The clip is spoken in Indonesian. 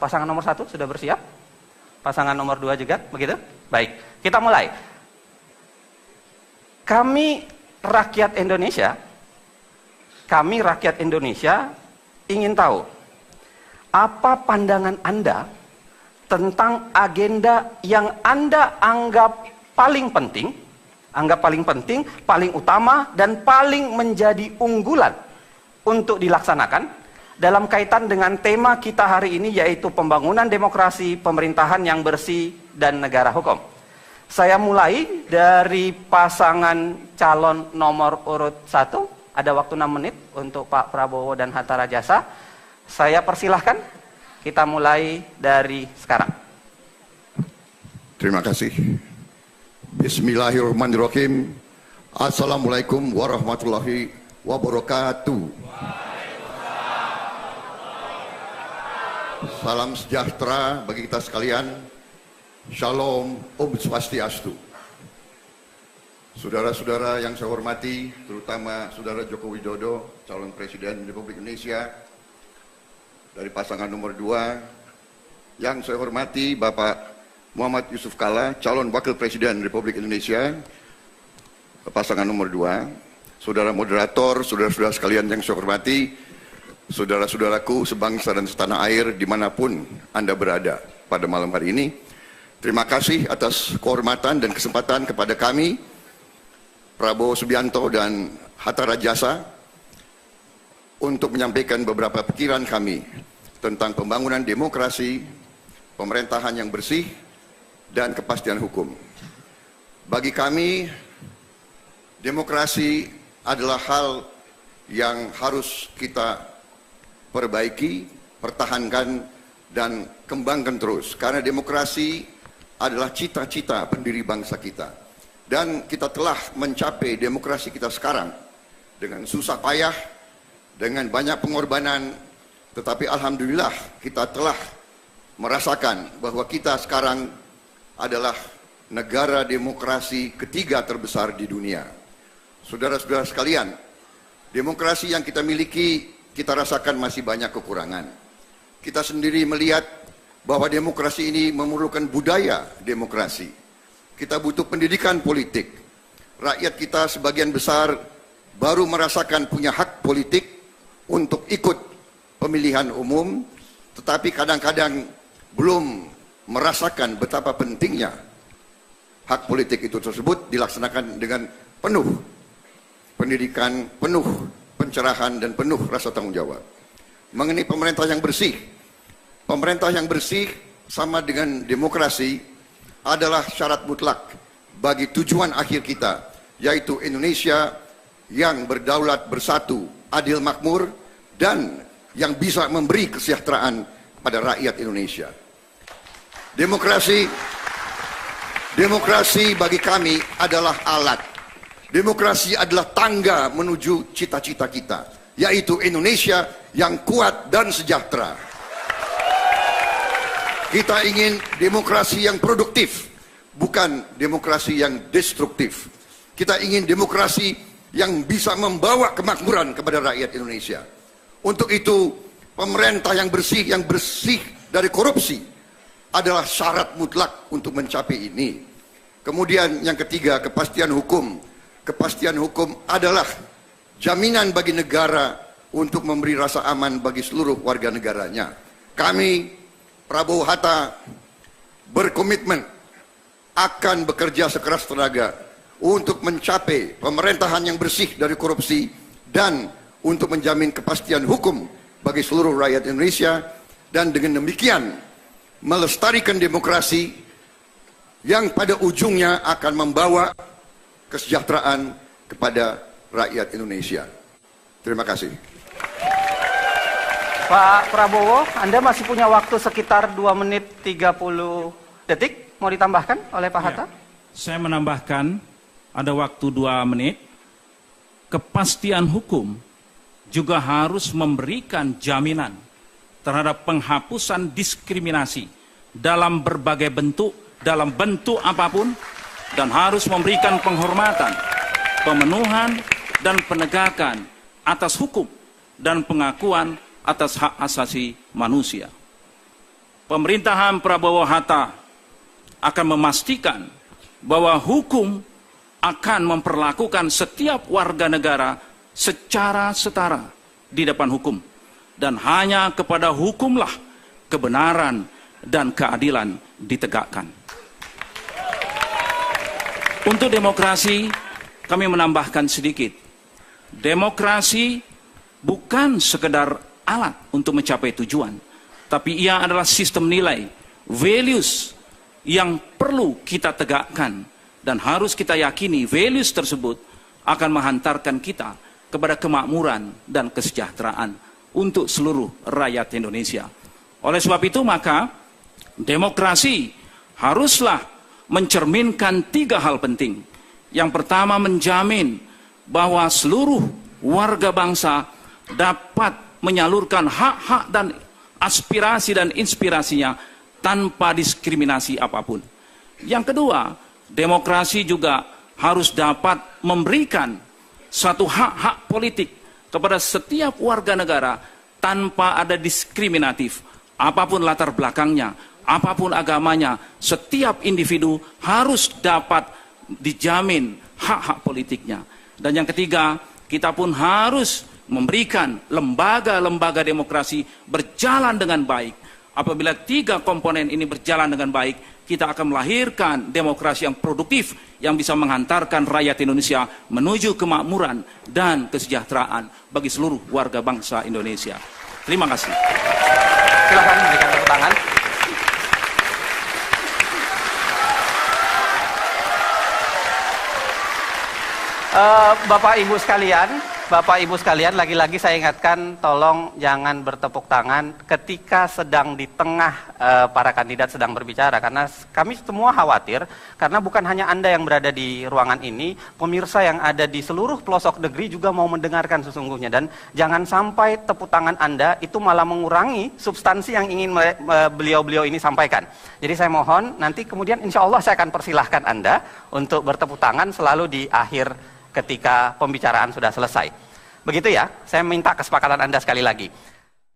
Pasangan nomor 1 sudah bersiap? Pasangan nomor 2 juga, begitu? Baik, kita mulai. Kami rakyat Indonesia ingin tahu, apa pandangan Anda tentang agenda yang Anda anggap paling penting, paling utama, dan paling menjadi unggulan untuk dilaksanakan dalam kaitan dengan tema kita hari ini, yaitu pembangunan demokrasi, pemerintahan yang bersih, dan negara hukum. Saya mulai dari pasangan calon nomor urut 1. Ada waktu 6 menit untuk Pak Prabowo dan Hatta Rajasa. Saya persilahkan, kita mulai dari sekarang. Terima kasih. Bismillahirrahmanirrahim. Assalamualaikum warahmatullahi wabarakatuh. Salam sejahtera bagi kita sekalian. Shalom, Om Swastiastu. Saudara-saudara yang saya hormati, terutama Saudara Joko Widodo, calon Presiden Republik Indonesia dari pasangan nomor 2. Yang saya hormati Bapak Muhammad Yusuf Kalla, calon Wakil Presiden Republik Indonesia, pasangan nomor 2. Saudara moderator, saudara-saudara sekalian yang saya hormati, saudara-saudaraku sebangsa dan setanah air dimanapun Anda berada pada malam hari ini. Terima kasih atas kehormatan dan kesempatan kepada kami, Prabowo Subianto dan Hatta Rajasa, untuk menyampaikan beberapa pikiran kami tentang pembangunan demokrasi, pemerintahan yang bersih, dan kepastian hukum. Bagi kami, demokrasi adalah hal yang harus kita perbaiki, pertahankan, dan kembangkan terus. Karena demokrasi adalah cita-cita pendiri bangsa kita. Dan kita telah mencapai demokrasi kita sekarang dengan susah payah, dengan banyak pengorbanan, tetapi alhamdulillah kita telah merasakan bahwa kita sekarang adalah negara demokrasi ketiga terbesar di dunia. Saudara-saudara sekalian, demokrasi yang kita miliki, kita rasakan masih banyak kekurangan. Kita sendiri melihat bahwa demokrasi ini memerlukan budaya demokrasi. Kita butuh pendidikan politik. Rakyat kita sebagian besar baru merasakan punya hak politik untuk ikut pemilihan umum, tetapi kadang-kadang belum merasakan betapa pentingnya hak politik itu tersebut dilaksanakan dengan penuh pendidikan, penuh pencerahan, dan penuh rasa tanggung jawab. Mengenai pemerintah yang bersih, pemerintah yang bersih sama dengan demokrasi adalah syarat mutlak bagi tujuan akhir kita, yaitu Indonesia yang berdaulat, bersatu, adil, makmur, dan yang bisa memberi kesejahteraan pada rakyat Indonesia. Demokrasi bagi kami adalah alat. Demokrasi adalah tangga menuju cita-cita kita, yaitu Indonesia yang kuat dan sejahtera. Kita ingin demokrasi yang produktif, bukan demokrasi yang destruktif. Kita ingin demokrasi yang bisa membawa kemakmuran kepada rakyat Indonesia. Untuk itu, pemerintah yang bersih dari korupsi adalah syarat mutlak untuk mencapai ini. Kemudian yang ketiga, kepastian hukum. Kepastian hukum adalah jaminan bagi negara untuk memberi rasa aman bagi seluruh warga negaranya. Kami Prabowo Hatta berkomitmen akan bekerja sekeras tenaga untuk mencapai pemerintahan yang bersih dari korupsi dan untuk menjamin kepastian hukum bagi seluruh rakyat Indonesia, dan dengan demikian melestarikan demokrasi yang pada ujungnya akan membawa kesejahteraan kepada rakyat Indonesia. Terima kasih. Pak Prabowo, Anda masih punya waktu sekitar 2 menit 30 detik. Mau ditambahkan oleh Pak Hatta? Saya menambahkan, ada waktu 2 menit. Kepastian hukum juga harus memberikan jaminan terhadap penghapusan diskriminasi dalam berbagai bentuk, dalam bentuk apapun, dan harus memberikan penghormatan, pemenuhan, dan penegakan atas hukum dan pengakuan atas hak asasi manusia. pemerintahan Prabowo Hatta akan memastikan bahwa hukum akan memperlakukan setiap warga negara secara setara di depan hukum. Dan hanya kepada hukumlah kebenaran dan keadilan ditegakkan. Untuk demokrasi, kami menambahkan sedikit. Demokrasi bukan sekedar alat untuk mencapai tujuan, tapi ia adalah sistem nilai, values yang perlu kita tegakkan. Dan harus kita yakini values tersebut akan menghantarkan kita kepada kemakmuran dan kesejahteraan untuk seluruh rakyat Indonesia. Oleh sebab itu maka demokrasi haruslah mencerminkan 3 hal penting. Yang pertama, menjamin bahwa seluruh warga bangsa dapat menyalurkan hak-hak dan aspirasi dan inspirasinya tanpa diskriminasi apapun. Yang kedua, demokrasi juga harus dapat memberikan satu hak-hak politik kepada setiap warga negara tanpa ada diskriminatif. Apapun latar belakangnya, apapun agamanya, setiap individu harus dapat dijamin hak-hak politiknya. Dan yang ketiga, kita pun harus memberikan lembaga-lembaga demokrasi berjalan dengan baik. Apabila 3 komponen ini berjalan dengan baik, kita akan melahirkan demokrasi yang produktif yang bisa menghantarkan rakyat Indonesia menuju kemakmuran dan kesejahteraan bagi seluruh warga bangsa Indonesia. Terima kasih. Silakan berikan tepuk tangan. Bapak Ibu sekalian, lagi-lagi saya ingatkan, tolong jangan bertepuk tangan ketika sedang di tengah para kandidat sedang berbicara, karena kami semua khawatir, karena bukan hanya Anda yang berada di ruangan ini, pemirsa yang ada di seluruh pelosok negeri juga mau mendengarkan sesungguhnya, dan jangan sampai tepuk tangan Anda itu malah mengurangi substansi yang ingin beliau-beliau ini sampaikan. Jadi saya mohon, nanti kemudian insya Allah saya akan persilahkan Anda untuk bertepuk tangan selalu di akhir ketika pembicaraan sudah selesai. Begitu ya, saya minta kesepakatan Anda sekali lagi.